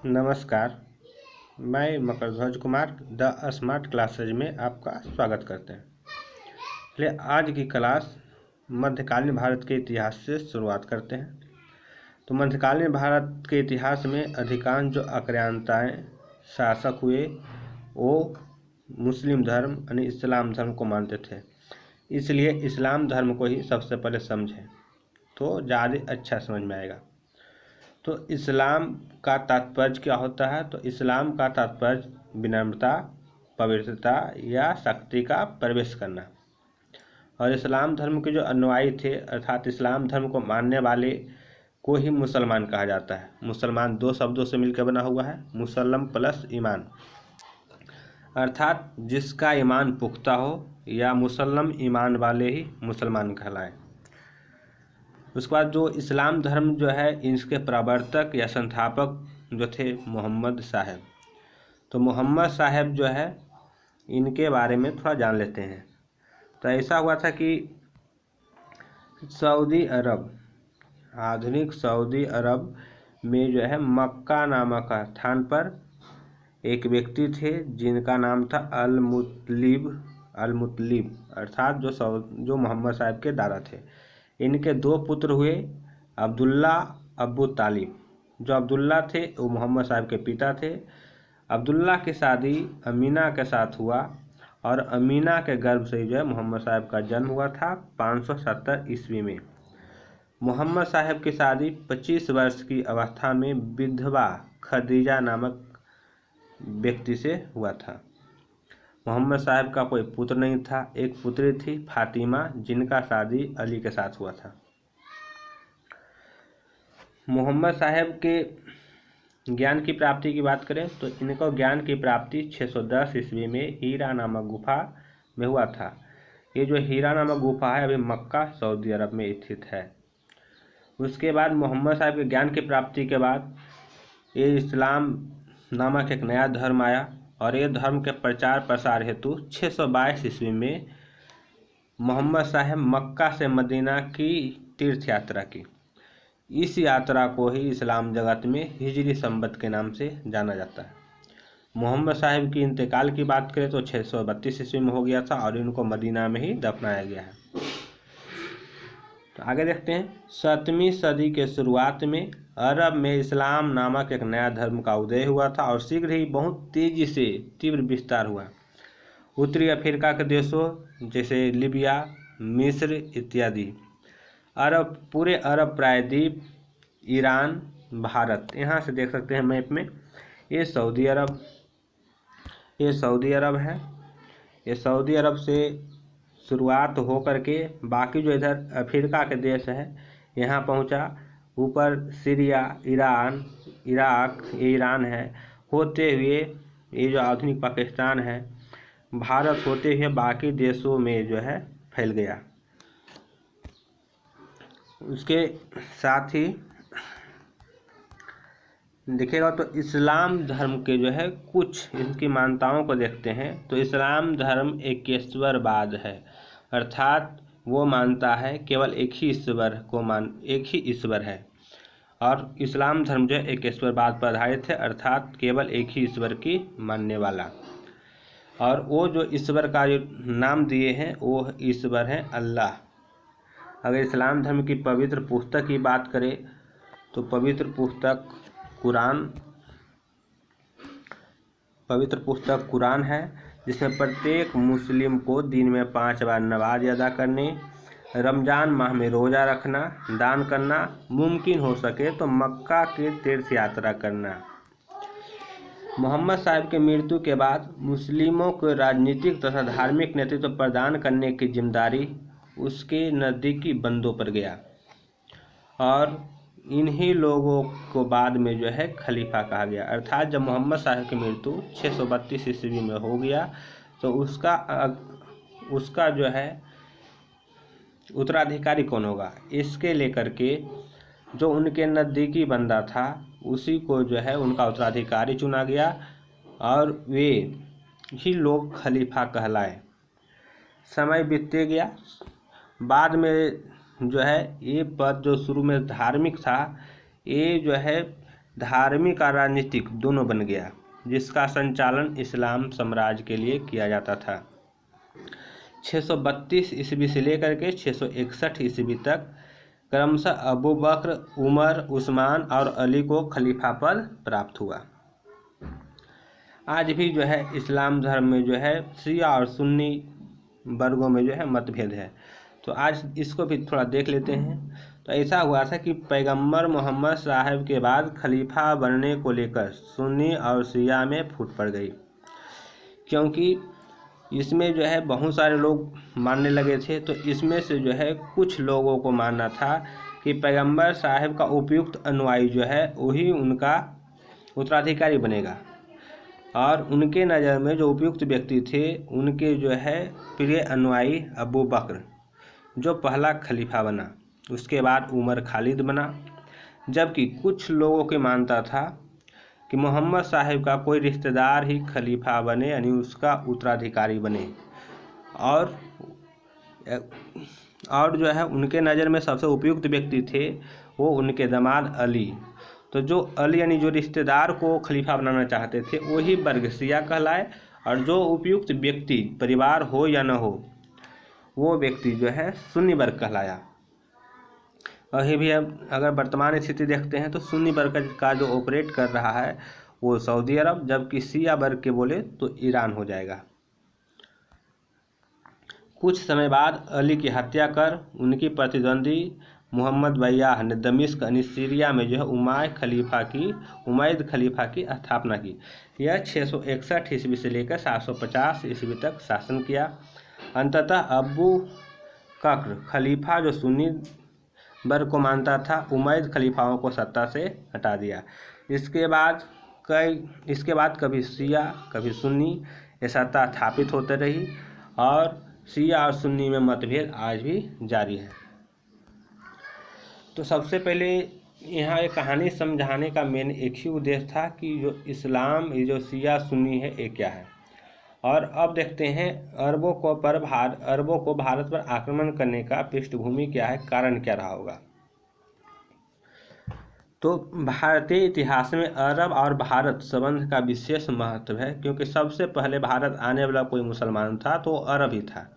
नमस्कार। मैं Makardhwaj Kumar the smart classes में आपका स्वागत करते हैं। चलिए आज की क्लास मध्यकालीन भारत के इतिहास से शुरुआत करते हैं। तो मध्यकालीन भारत के इतिहास में अधिकांश जो आक्रांताएँ शासक हुए वो मुस्लिम धर्म यानी इस्लाम धर्म को मानते थे, इसलिए इस्लाम धर्म को ही सबसे पहले समझें तो ज़्यादा अच्छा समझ में आएगा। तो इस्लाम का तात्पर्य क्या होता है? तो इस्लाम का तात्पर्य विनम्रता, पवित्रता या शक्ति का प्रवेश करना। और इस्लाम धर्म के जो अनुयायी थे अर्थात इस्लाम धर्म को मानने वाले को ही मुसलमान कहा जाता है। मुसलमान दो शब्दों से मिलकर बना हुआ है, मुसल्लम प्लस ईमान, अर्थात जिसका ईमान पुख्ता हो या मुसल्लम ईमान वाले ही मुसलमान कहलाएं। उसके बाद जो इस्लाम धर्म जो है इसके प्रवर्तक या संस्थापक जो थे मोहम्मद साहब। तो मोहम्मद साहब जो है इनके बारे में थोड़ा जान लेते हैं। तो ऐसा हुआ था कि सऊदी अरब, आधुनिक सऊदी अरब में जो है मक्का नामक स्थान पर एक व्यक्ति थे जिनका नाम था अल-मुतलिब अर्थात जो मोहम्मद साहब के दादा थे। इनके दो पुत्र हुए, अब्दुल्ला, अबू तालिब। जो अब्दुल्ला थे वो मोहम्मद साहब के पिता थे। अब्दुल्ला की शादी अमीना के साथ हुआ और अमीना के गर्भ से जो है मोहम्मद साहब का जन्म हुआ था 570 ईस्वी में। मोहम्मद साहब की शादी 25 वर्ष की अवस्था में विधवा खदीजा नामक व्यक्ति से हुआ था। मोहम्मद साहब का कोई पुत्र नहीं था, एक पुत्री थी फातिमा जिनका शादी अली के साथ हुआ था। मोहम्मद साहब के ज्ञान की प्राप्ति की बात करें तो इनको ज्ञान की प्राप्ति 610 ईस्वी में हीरा नामक गुफा में हुआ था। ये जो हीरा नामक गुफा है अभी मक्का सऊदी अरब में स्थित है। उसके बाद मोहम्मद साहब के ज्ञान की प्राप्ति के बाद ये इस्लाम नामक एक नया धर्म आया और ये धर्म के प्रचार प्रसार हेतु 622 ईस्वी में मोहम्मद साहब मक्का से मदीना की तीर्थ यात्रा की। इस यात्रा को ही इस्लाम जगत में हिजरी संवत के नाम से जाना जाता है। मोहम्मद साहब की इंतकाल की बात करें तो 632 ईस्वी में हो गया था और इनको मदीना में ही दफनाया गया है। तो आगे देखते हैं। 7वीं सदी के शुरुआत में अरब में इस्लाम नामक एक नया धर्म का उदय हुआ था और शीघ्र ही बहुत तेजी से तीव्र विस्तार हुआ। उत्तरी अफ्रीका के देशों जैसे लीबिया, मिस्र इत्यादि, पूरे अरब प्रायद्वीप, ईरान, भारत, यहाँ से देख सकते हैं मैप में ये सऊदी अरब है। ये सऊदी अरब से शुरुआत हो करके बाकी जो इधर अफ्रीका के देश है यहाँ पहुँचा। ऊपर सीरिया, ईरान, इराक, ईरान है, होते हुए ये जो आधुनिक पाकिस्तान है, भारत होते हुए बाकी देशों में जो है फैल गया। उसके साथ ही देखिएगा तो इस्लाम धर्म के जो है कुछ इनकी मान्यताओं को देखते हैं। तो इस्लाम धर्म एकेश्वरवाद है, अर्थात वो मानता है केवल एक ही ईश्वर है। और इस्लाम धर्म जो है एकेश्वरवाद पर आधारित है, अर्थात केवल एक ही ईश्वर की मानने वाला। और वो जो ईश्वर का जो नाम दिए हैं वो ईश्वर है अल्लाह। अगर इस्लाम धर्म की पवित्र पुस्तक की बात करें तो पवित्र पुस्तक कुरान है, जिसमें प्रत्येक मुस्लिम को दिन में 5 बार नमाज अदा करने, रमज़ान माह में रोज़ा रखना, दान करना, मुमकिन हो सके तो मक्का की तीर्थ यात्रा करना। मोहम्मद साहब के मृत्यु के बाद मुस्लिमों को राजनीतिक तथा धार्मिक नेतृत्व प्रदान करने की जिम्मेदारी उसके नज़दीकी बंदों पर गया और इन्हीं लोगों को बाद में जो है खलीफा कहा गया। अर्थात जब मोहम्मद साहब की मृत्यु 632 ईस्वी में हो गया तो उसका जो है उत्तराधिकारी कौन होगा, इसके लेकर के जो उनके नज़दीकी बंदा था उसी को जो है उनका उत्तराधिकारी चुना गया और वे ही लोग खलीफा कहलाए। समय बीतते गया, बाद में जो है ये पद जो शुरू में धार्मिक था ये जो है धार्मिक और राजनीतिक दोनों बन गया, जिसका संचालन इस्लाम साम्राज्य के लिए किया जाता था। 632 ईस्वी से लेकर के 661 ईस्वी तक क्रमशः अबू बकर, उमर, उस्मान और अली को खलीफा पद प्राप्त हुआ। आज भी जो है इस्लाम धर्म में जो है शिया और सुन्नी वर्गों में जो है मतभेद है, तो आज इसको भी थोड़ा देख लेते हैं। तो ऐसा हुआ था कि पैगंबर मोहम्मद साहब के बाद खलीफा बनने को लेकर सुन्नी और शिया में फूट पड़ गई, क्योंकि इसमें जो है बहुत सारे लोग मानने लगे थे। तो इसमें से जो है कुछ लोगों को मानना था कि पैगंबर साहब का उपयुक्त अनुयायी जो है वही उनका उत्तराधिकारी बनेगा, और उनके नज़र में जो उपयुक्त व्यक्ति थे उनके जो है प्रिय अनुयायी अबू बकर जो पहला खलीफा बना, उसके बाद उमर खालिद बना। जबकि कुछ लोगों की मानता था कि मोहम्मद साहब का कोई रिश्तेदार ही खलीफा बने, यानी उसका उत्तराधिकारी बने, और जो है उनके नज़र में सबसे उपयुक्त व्यक्ति थे वो उनके दामाद अली। तो जो अली यानी जो रिश्तेदार को खलीफा बनाना चाहते थे वही वर्ग शिया कहलाए, और जो उपयुक्त व्यक्ति परिवार हो या न हो वो व्यक्ति जो है सुन्नी वर्ग कहलाया। अभी भी अब अगर वर्तमान स्थिति देखते हैं तो सुन्नी वर्ग का जो ऑपरेट कर रहा है वो सऊदी अरब, जबकि शिया वर्ग के बोले तो ईरान हो जाएगा। कुछ समय बाद अली की हत्या कर उनकी प्रतिद्वंदी मोहम्मद बयाह ने दमिश्क यानी सीरिया में जो है उमैद खलीफा की स्थापना की। यह 661 ईस्वी से लेकर 750 ईस्वी तक शासन किया। अंततः अबू बकर खलीफा जो सुन्नी वर्ग को मानता था उमैद खलीफाओं को सत्ता से हटा दिया। इसके बाद कभी शिया कभी सुन्नी ये सत्ता स्थापित होते रही, और शिया और सुन्नी में मतभेद आज भी जारी है। तो सबसे पहले यहाँ एक कहानी समझाने का मेन एक ही उद्देश्य था कि जो इस्लाम ये जो शिया सुन्नी है ये क्या है। और अब देखते हैं अरबों को भारत पर आक्रमण करने का पृष्ठभूमि क्या है, कारण क्या रहा होगा। तो भारतीय इतिहास में अरब और भारत संबंध का विशेष महत्व है, क्योंकि सबसे पहले भारत आने वाला कोई मुसलमान था तो अरब ही था।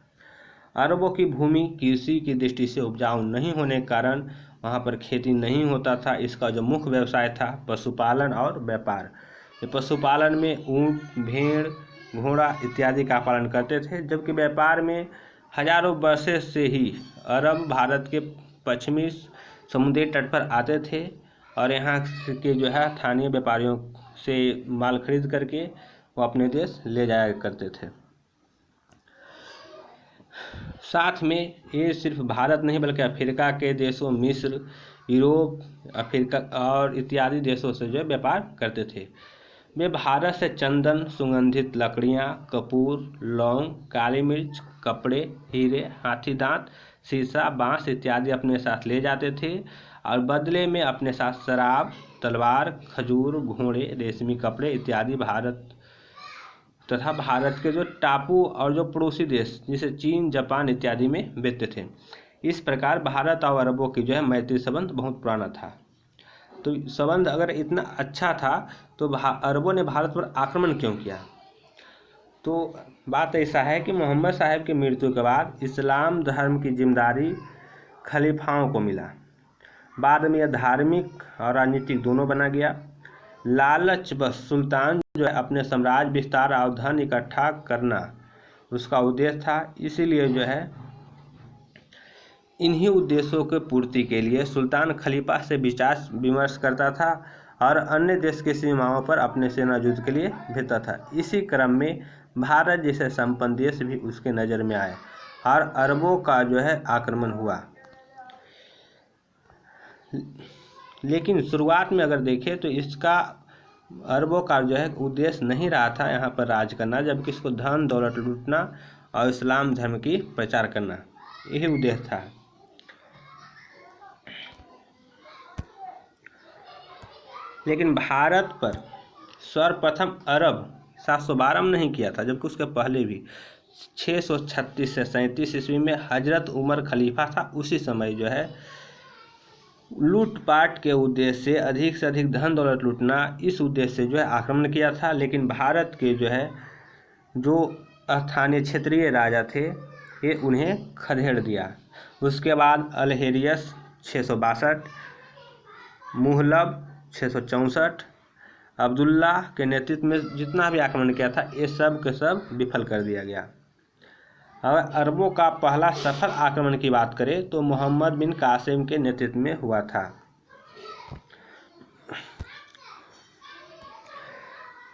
अरबों की भूमि कृषि की दृष्टि से उपजाऊ नहीं होने के कारण वहाँ पर खेती नहीं होता था। इसका जो मुख्य व्यवसाय था पशुपालन और व्यापार। पशुपालन में ऊँट, भेड़, घोड़ा इत्यादि का पालन करते थे, जबकि व्यापार में हजारों वर्षों से ही अरब भारत के पश्चिमी समुद्री तट पर आते थे और यहाँ के जो है स्थानीय व्यापारियों से माल खरीद करके वो अपने देश ले जाया करते थे। साथ में ये सिर्फ भारत नहीं बल्कि अफ्रीका के देशों मिस्र, यूरोप, अफ्रीका और इत्यादि देशों से जो व्यापार करते थे। वे भारत से चंदन, सुगंधित लकड़ियाँ, कपूर, लौंग, काली मिर्च, कपड़े, हीरे, हाथी दांत, शीशा, बांस इत्यादि अपने साथ ले जाते थे, और बदले में अपने साथ शराब, तलवार, खजूर, घोड़े, रेशमी कपड़े इत्यादि भारत के जो टापू और जो पड़ोसी देश जैसे चीन, जापान इत्यादि में बेचते थे। इस प्रकार भारत और अरबों की जो है मैत्री संबंध बहुत पुराना था। तो संबंध अगर इतना अच्छा था तो अरबों ने भारत पर आक्रमण क्यों किया। तो बात ऐसा है कि मोहम्मद साहब की मृत्यु के बाद इस्लाम धर्म की जिम्मेदारी खलीफाओं को मिला। बाद में यह धार्मिक और राजनीतिक दोनों बना गया। लालच बस सुल्तान जो है अपने साम्राज्य विस्तार और धन इकट्ठा करना उसका उद्देश्य था। इसीलिए जो है इन्हीं उद्देश्यों के पूर्ति के लिए सुल्तान खलीफा से विचार विमर्श करता था और अन्य देश की सीमाओं पर अपने सेना युद्ध के लिए भेजता था। इसी क्रम में भारत जैसे संपन्न देश भी उसके नज़र में आए और अरबों का जो है आक्रमण हुआ। लेकिन शुरुआत में अगर देखें तो इसका अरबों का जो है उद्देश्य नहीं रहा था यहाँ पर राज करना, जबकि इसको धन दौलत लूटना और इस्लाम धर्म की प्रचार करना यही उद्देश्य था। लेकिन भारत पर सर्वप्रथम अरब 712 में नहीं किया था, जबकि उसके पहले भी 636 से 37 ईस्वी में हजरत उमर खलीफा था। उसी समय जो है लूटपाट के उद्देश्य से अधिक धन दौलत लूटना, इस उद्देश्य से जो है आक्रमण किया था। लेकिन भारत के जो स्थानीय क्षेत्रीय राजा थे ये उन्हें खदेड़ दिया। उसके बाद अल्हेरियस 662, मुहल्लब 664, अब्दुल्ला के नेतृत्व में जितना भी आक्रमण किया था ये सब के सब विफल कर दिया गया। अगर अरबों का पहला सफल आक्रमण की बात करें तो मोहम्मद बिन कासिम के नेतृत्व में हुआ था।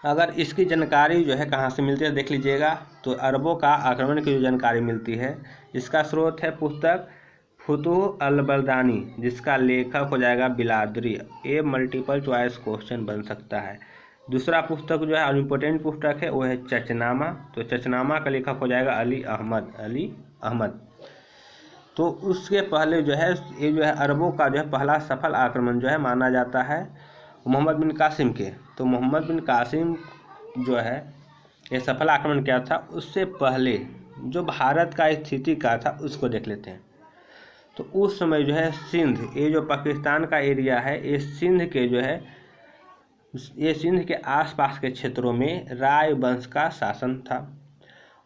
अगर इसकी जानकारी जो है कहाँ से मिलती है देख लीजिएगा। तो अरबों का आक्रमण की जो जानकारी मिलती है इसका स्रोत है पुस्तक फुतूह अल-बरदानी, जिसका लेखक हो जाएगा बिलादरी। ये मल्टीपल चॉइस क्वेश्चन बन सकता है। दूसरा पुस्तक जो है इम्पोर्टेंट पुस्तक है वो है चचनामा। तो चचनामा का लेखक हो जाएगा अली अहमद। तो उसके पहले जो है ये जो है अरबों का जो है पहला सफल आक्रमण जो है माना जाता है मोहम्मद बिन कासिम के। तो मोहम्मद बिन कासिम जो है ये सफल आक्रमण किया था। उससे पहले जो भारत का स्थिति का था उसको देख लेते हैं। तो उस समय जो है सिंध, ये जो पाकिस्तान का एरिया है, ये सिंध के जो है ये सिंध के आसपास के क्षेत्रों में राय वंश का शासन था।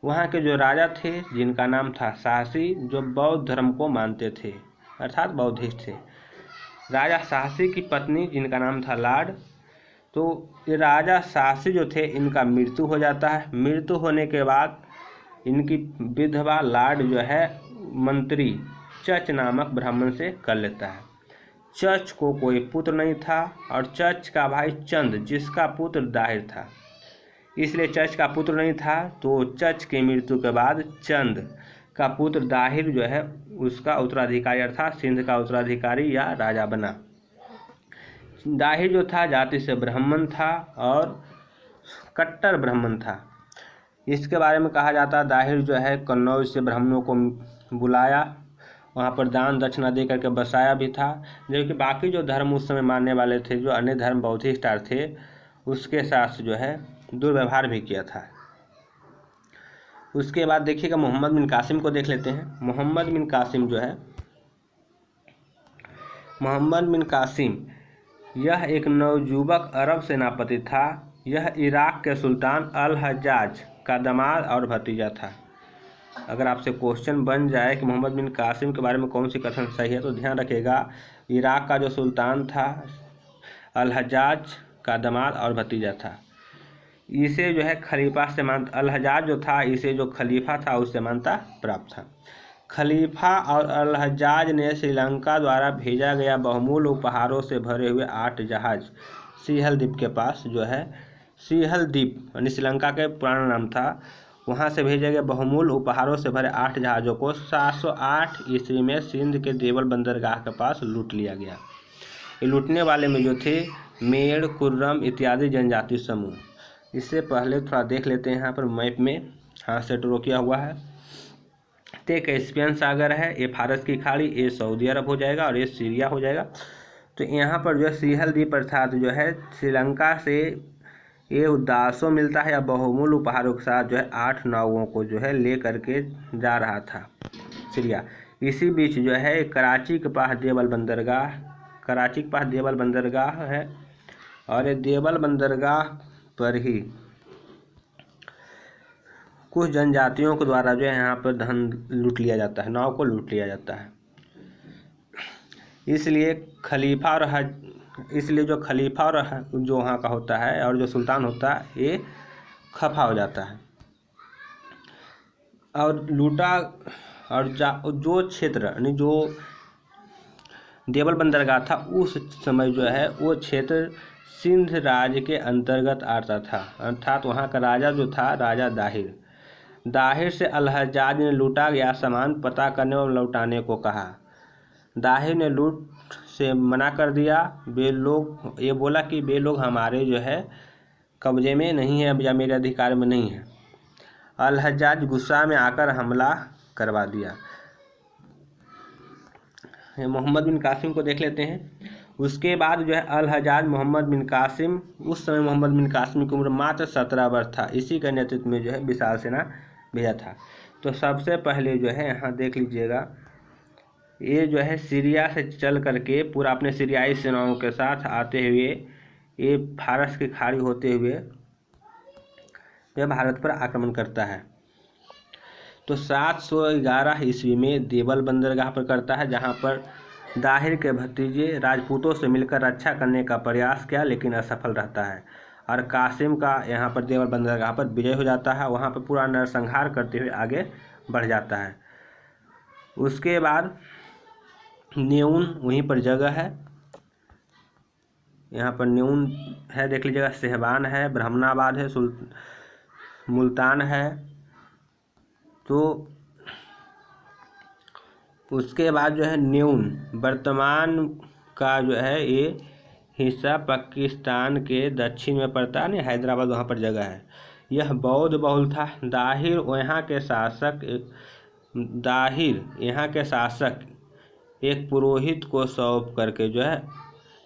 वहाँ के जो राजा थे जिनका नाम था साहसी, जो बौद्ध धर्म को मानते थे अर्थात बौद्धिस्ट थे। राजा साहसी की पत्नी जिनका नाम था लाड। तो ये राजा साहसी जो थे इनका मृत्यु हो जाता है। मृत्यु होने के बाद इनकी विधवा लाड जो है मंत्री चच नामक ब्राह्मण से कर लेता है। चच को कोई पुत्र नहीं था और चच का भाई चंद जिसका पुत्र दाहिर था, इसलिए चच का पुत्र नहीं था। तो चच की मृत्यु के बाद चंद का पुत्र दाहिर जो है उसका उत्तराधिकारी अर्थात सिंध का उत्तराधिकारी या राजा बना। दाहिर जो था जाति से ब्राह्मण था और कट्टर ब्राह्मण था। इसके बारे में कहा जाता है दाहिर जो है कन्नौज से ब्राह्मणों को बुलाया, वहाँ पर दान दक्षिणा दे करके बसाया भी था। जबकि बाकी जो धर्म उस समय मानने वाले थे, जो अन्य धर्म बौद्धिस्ट थे, उसके साथ जो है दुर्व्यवहार भी किया था। उसके बाद देखिएगा मोहम्मद बिन कासिम को देख लेते हैं। मोहम्मद बिन कासिम जो है मोहम्मद बिन कासिम यह एक नवजुबक अरब सेनापति था। यह इराक के सुल्तान अल हज्जाज का दामाद और भतीजा था। अगर आपसे क्वेश्चन बन जाए कि मोहम्मद बिन कासिम के बारे में कौन सी कथन सही है तो ध्यान रखिएगा इराक का जो सुल्तान था अल हज्जाज का दामाद और भतीजा था। इसे जो है खलीफा से अल हज्जाज जो था इसे जो खलीफा था उससे मान्यता प्राप्त था। खलीफा और अल हज्जाज ने श्रीलंका द्वारा भेजा गया बहुमूल्य उपहारों से भरे हुए 8 जहाज सिहल द्वीप के पास जो है सिहल द्वीप यानी श्रीलंका के पुराना नाम था, वहाँ से भेजे गए बहुमूल्य उपहारों से भरे 8 जहाज़ों को 708 ईस्वी में सिंध के देवल बंदरगाह के पास लूट लिया गया। ये लूटने वाले में जो थे मेड़, कुर्रम इत्यादि जनजाति समूह। इससे पहले थोड़ा देख लेते हैं यहाँ पर मैप में हाथ से ड्रॉ किया हुआ है। तो कैस्पियन सागर है, ये फारस की खाड़ी, ये सऊदी अरब हो जाएगा और ये सीरिया हो जाएगा। तो यहाँ पर जो है सिहल द्वीप अर्थात जो है श्रीलंका से ये उद्दासों मिलता है या बहुमूल्य उपहारों के साथ जो है 8 नावों को जो है ले करके जा रहा था सीरिया। इसी बीच जो है कराची के पास देवल बंदरगाह है और ये देवल बंदरगाह पर ही कुछ जनजातियों के द्वारा जो है यहाँ पर धन लूट लिया जाता है, नाव को लूट लिया जाता है। इसलिए जो खलीफा और जो वहाँ का होता है और जो सुल्तान होता है ये खफा हो जाता है और लूटा। और जो क्षेत्र यानी जो देवल बंदरगाह था उस समय जो है वो क्षेत्र सिंध राज्य के अंतर्गत आता था। अर्थात वहाँ का राजा जो था राजा दाहिर से अल हज्जाज ने लूटा गया सामान पता करने और लौटाने को कहा। दाहिर ने लूट से मना कर दिया। ये बोला कि वे लोग हमारे जो है कब्जे में नहीं है या मेरे अधिकार में नहीं है। अल हज्जाज गुस्सा में आकर हमला करवा दिया। मोहम्मद बिन कासिम को देख लेते हैं। उसके बाद जो है अल हज्जाज मोहम्मद बिन कासिम, उस समय मोहम्मद बिन कासिम की उम्र मात्र 17 वर्ष था। इसी के नेतृत्व में जो है विशाल सेना भेजा था। तो सबसे पहले जो है यहाँ देख लीजिएगा ये जो है सीरिया से चल करके पूरा अपने सीरियाई सेनाओं के साथ आते हुए ये फारस की खाड़ी होते हुए यह भारत पर आक्रमण करता है। तो 711 ईस्वी में देवल बंदरगाह पर करता है, जहां पर दाहिर के भतीजे राजपूतों से मिलकर रक्षा करने का प्रयास किया लेकिन असफल रहता है और कासिम का यहाँ पर देवल बंदरगाह पर विजय हो जाता है। वहाँ पर पूरा नरसंहार करते हुए आगे बढ़ जाता है। उसके बाद न्यून वहीं पर जगह है, यहाँ पर न्यून है, देख लीजिएगा, सेहबान है, ब्राह्मणाबाद है, मुल्तान है। तो उसके बाद जो है न्यून वर्तमान का जो है ये हिस्सा पाकिस्तान के दक्षिण में पड़ता है, हैदराबाद वहाँ पर जगह है। यह बौद्ध बहुल था। दाहिर यहाँ के शासक एक पुरोहित को सौंप करके जो है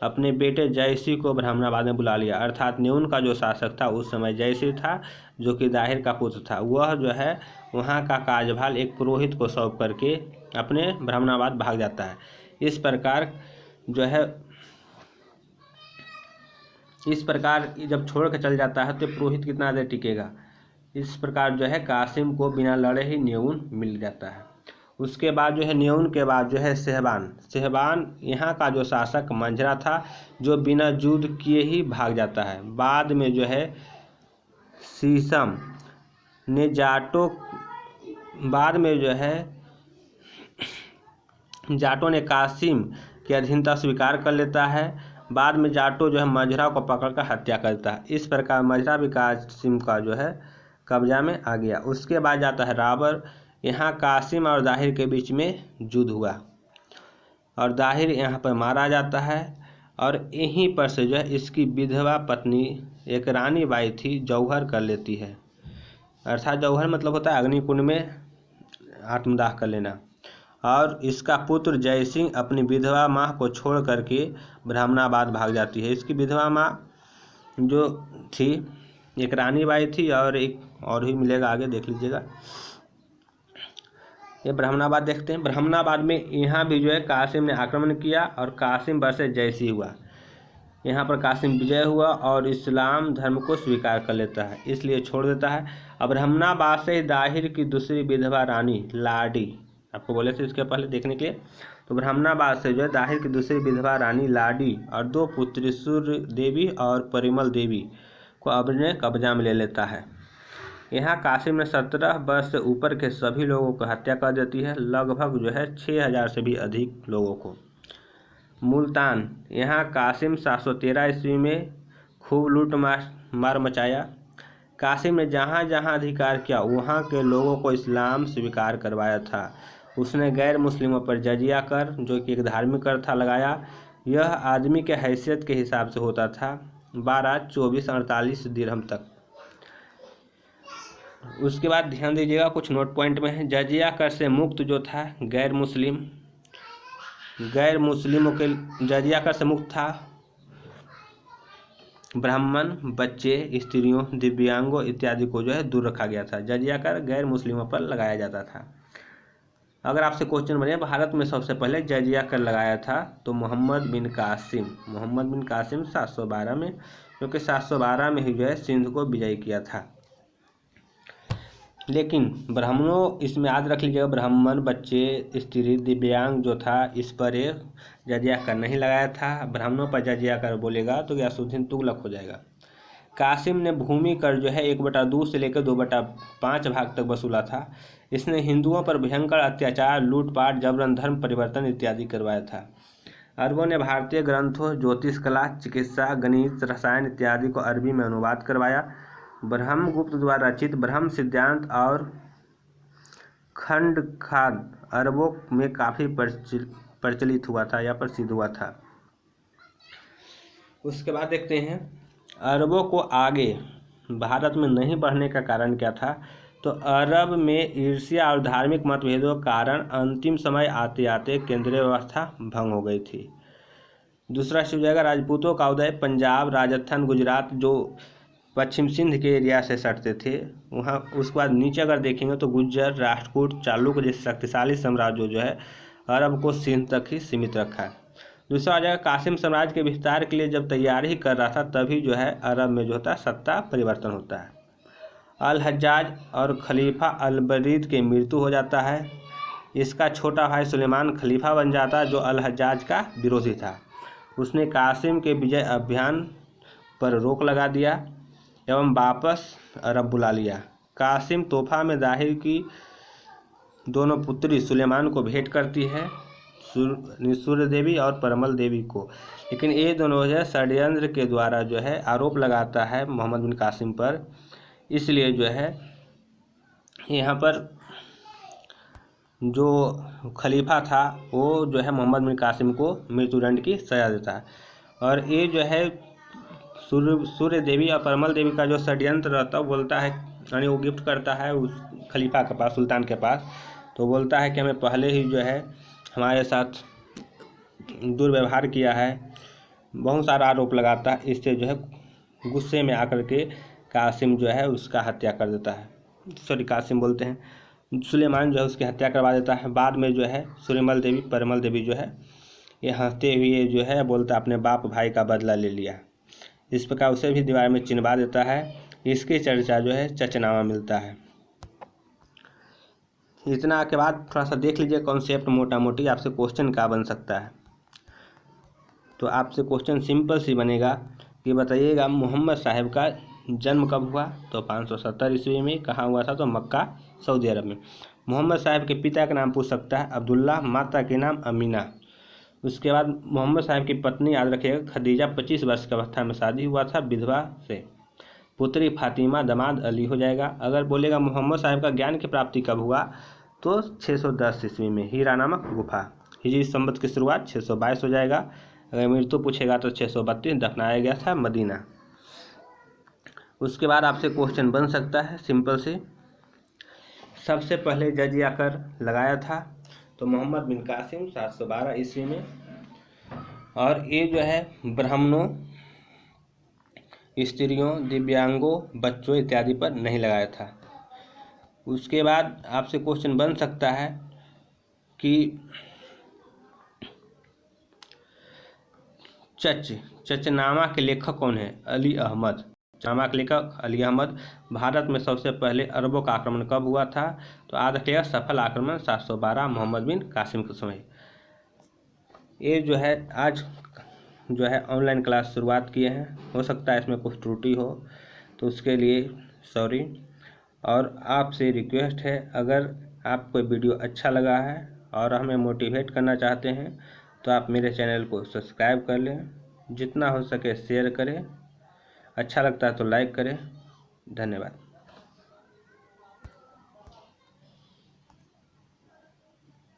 अपने बेटे जयसी को ब्राह्मणाबाद में बुला लिया। अर्थात न्यून का जो शासक था उस समय जयसी था, जो कि दाहिर का पुत्र था। वह जो है वहाँ का कार्यभार एक पुरोहित को सौंप करके अपने ब्राह्मणाबाद भाग जाता है। इस प्रकार जब छोड़ कर चल जाता है तो पुरोहित कितना देर टिकेगा। इस प्रकार जो है कासिम को बिना लड़े ही न्यून मिल जाता है। उसके बाद जो है न्यून के बाद जो है सेहबान यहाँ का जो शासक मंझरा था, जो बिना युद्ध किए ही भाग जाता है। बाद में जो है शीशम ने जाटों ने कासिम की अधीनता स्वीकार कर लेता है। बाद में जाटो जो है मंझरा को पकड़कर हत्या करता है। इस प्रकार मंझरा भी कासिम का जो है कब्जा में आ गया। उसके बाद जाता है राबर। यहाँ कासिम और दाहिर के बीच में युद्ध हुआ और दाहिर यहाँ पर मारा जाता है और यहीं पर से जो है इसकी विधवा पत्नी एक रानी बाई थी जौहर कर लेती है। अर्थात जौहर मतलब होता है अग्निकुंड में आत्मदाह कर लेना। और इसका पुत्र जयसिंह अपनी विधवा माँ को छोड़ करके ब्राह्मणाबाद भाग जाती है। इसकी विधवा माँ जो थी एक रानी बाई थी और एक और ही मिलेगा, आगे देख लीजिएगा। ये ब्राह्मणाबाद देखते हैं। ब्राह्मणाबाद में यहाँ भी जो है कासिम ने आक्रमण किया और कासिम वर्सेस जयसी हुआ। यहाँ पर कासिम विजय हुआ और इस्लाम धर्म को स्वीकार कर लेता है, इसलिए छोड़ देता है। अब ब्राह्मणाबाद से दाहिर की दूसरी विधवा रानी लाडी, आपको बोले थे इसके पहले देखने के लिए, तो ब्राह्मणाबाद से जो है दाहिर की दूसरी विधवा रानी लाडी और 2 पुत्री सूर्य देवी और परिमल देवी को अपने कब्जा में ले लेता है। यहाँ कासिम ने 17 वर्ष से ऊपर के सभी लोगों को हत्या कर देती है, लगभग जो है 6000 से भी अधिक लोगों को। मुल्तान, यहाँ कासिम 713 ईस्वी में खूब लूट मार मचाया। कासिम ने जहाँ जहाँ अधिकार किया वहाँ के लोगों को इस्लाम स्वीकार करवाया था। उसने गैर मुस्लिमों पर जजिया कर, जो कि एक धार्मिक कर था, लगाया। यह आदमी के हैसियत के हिसाब से होता था, 12, 24, 48 दिरहम तक। उसके बाद ध्यान दीजिएगा कुछ नोट पॉइंट में है। जजिया कर से मुक्त जो था गैर मुस्लिमों के जजिया कर से मुक्त था ब्राह्मण, बच्चे, स्त्रियों, दिव्यांगों इत्यादि को जो है दूर रखा गया था। जजिया कर गैर मुस्लिमों पर लगाया जाता था। अगर आपसे क्वेश्चन बने भारत में सबसे पहले जजिया कर लगाया था तो मोहम्मद बिन कासिम 712 में, क्योंकि 712 में ही जो है सिंध को विजय किया था। लेकिन ब्राह्मणों, इसमें याद रख लीजिएगा, ब्राह्मण, बच्चे, स्त्री, दिव्यांग जो था इस पर जजिया कर नहीं लगाया था। ब्राह्मणों पर जजिया कर बोलेगा तो गयासुद्दीन तुगलक हो जाएगा। कासिम ने भूमि कर जो है 1/2 से लेकर 2/5 भाग तक वसूला था। इसने हिंदुओं पर भयंकर अत्याचार, लूटपाट, जबरन धर्म परिवर्तन इत्यादि करवाया था। अरबों ने भारतीय ग्रंथों, ज्योतिष कला, चिकित्सा, गणित, रसायन इत्यादि को अरबी में अनुवाद करवाया। ब्रह्मगुप्त द्वारा रचित ब्रह्म सिद्धांत और खंडखाद अरबों में काफ़ी प्रचलित हुआ था या प्रसिद्ध हुआ था। उसके बाद देखते हैं अरबों को आगे भारत में नहीं बढ़ने का कारण क्या था। तो अरब में ईर्ष्या और धार्मिक मतभेदों के कारण अंतिम समय आते आते केंद्रीय व्यवस्था भंग हो गई थी। दूसरा हो जाएगा राजपूतों का उदय। पंजाब, राजस्थान, गुजरात जो पश्चिम सिंध के एरिया से सटते थे वहाँ। उसके बाद नीचे अगर देखेंगे तो गुज्जर, राष्ट्रकूट, चालुक्य जैसे शक्तिशाली साम्राज्य जो है अरब को सिंध तक ही सीमित रखा। दूसरा आ जाएगा कासिम साम्राज्य के विस्तार के लिए जब तैयारी ही कर रहा था तभी जो है अरब में जो होता है सत्ता परिवर्तन होता है। अल हज्जाज और खलीफा अल बरीद की मृत्यु हो जाता है। इसका छोटा भाई सुलेमान खलीफा बन जाता है जो अल हज्जाज का विरोधी था। उसने कासिम के विजय अभियान पर रोक लगा दिया एवं वापस अरब बुला लिया। कासिम तोहफा में दाहिर की दोनों पुत्री सुलेमान को भेंट करती है, सूर्य देवी और परमल देवी को, लेकिन ये दोनों जो है षड्यंत्र के द्वारा जो है आरोप लगाता है मोहम्मद बिन कासिम पर। इसलिए जो है यहाँ पर जो खलीफा था वो जो है मोहम्मद बिन कासिम को मृत्युदंड की सजा देता है। और ये जो है सूर्य देवी और परमल देवी का जो षड्यंत्र रहता है बोलता है, यानी वो गिफ्ट करता है उस खलीफा के पास, सुल्तान के पास, तो बोलता है कि हमें पहले ही जो है हमारे साथ दुर्व्यवहार किया है, बहुत सारा आरोप लगाता है। इससे जो है गुस्से में आकर के कासिम जो है उसका हत्या कर देता है, कासिम बोलते हैं, सुलेमान जो है उसकी हत्या करवा देता है। बाद में जो है सुलेमल देवी परमल देवी जो है ये हंसते हुए जो है बोलता अपने बाप भाई का बदला ले लिया। इस प्रकार उसे भी दीवार में चिनवा देता है। इसकी चर्चा जो है चचनामा मिलता है। इतना के बाद थोड़ा सा देख लीजिए कॉन्सेप्ट मोटा मोटी आपसे क्वेश्चन क्या बन सकता है। तो आपसे क्वेश्चन सिंपल सी बनेगा कि बताइएगा मोहम्मद साहब का जन्म कब हुआ, तो 570 ईस्वी में। कहाँ हुआ था, तो मक्का सऊदी अरब में। मोहम्मद साहब के पिता का नाम पूछ सकता है अब्दुल्ला, माता के नाम अमीना। उसके बाद मोहम्मद साहब की पत्नी याद रखिएगा खदीजा, 25 वर्ष की अवस्था में शादी हुआ था विधवा से। पुत्री फातिमा, दामाद अली हो जाएगा। अगर बोलेगा मोहम्मद साहब का ज्ञान की प्राप्ति कब हुआ, तो 610 ईस्वी में हीरा नामक गुफा। हिजरी संवत की शुरुआत 622 हो जाएगा। अगर मृत्यु पूछेगा तो 632 दफनाया गया था मदीना। उसके बाद आपसे क्वेश्चन बन सकता है सिंपल से, सबसे पहले जजिया कर लगाया था, तो मोहम्मद बिन कासिम 712 ईस्वी में। और ये जो है ब्राह्मणों, स्त्रियों, दिव्यांगों, बच्चों इत्यादि पर नहीं लगाया था। उसके बाद आपसे क्वेश्चन बन सकता है कि चचनामा के लेखक कौन है, अली अहमद। चचनामा के लेखक अली अहमद। भारत में सबसे पहले अरबों का आक्रमण कब हुआ था, तो याद रखिएगा सफल आक्रमण 712 मोहम्मद बिन कासिम के समय। ये जो है आज जो है ऑनलाइन क्लास शुरुआत किए हैं, हो सकता है इसमें कुछ त्रुटि हो तो उसके लिए सॉरी। और आपसे रिक्वेस्ट है, अगर आपको वीडियो अच्छा लगा है और हमें मोटिवेट करना चाहते हैं तो आप मेरे चैनल को सब्सक्राइब कर लें, जितना हो सके शेयर करें, अच्छा लगता है तो लाइक करें। धन्यवाद।